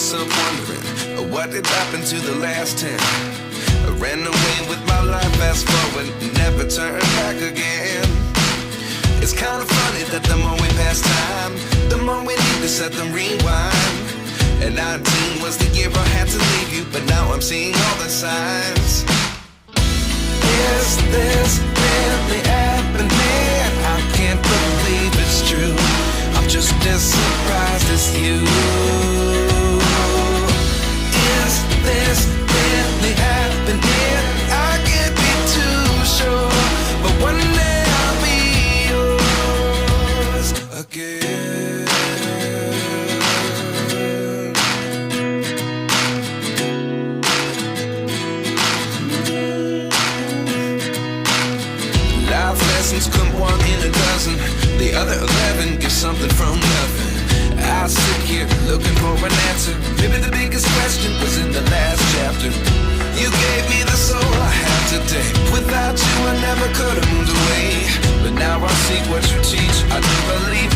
myself wondering, what did happen to the last 10? I ran away with my life, fast forward, never turn back again. It's kind of funny that the more we pass time, the more we need to set them rewind. And 19 was the year I had to leave you, but now I'm seeing all the signs. Is this really happening? I can't believe it's true. I'm just as surprised as you. Is this really happening? I can't be too sure, but one day I'll be yours again. Life lessons come one in a dozen. The other 11 get something from nothing. I sit here looking for an answer. Maybe the biggest question was in the last chapter. You gave me the soul I have today. Without you I never could have moved away. But now I see what you teach. I do believe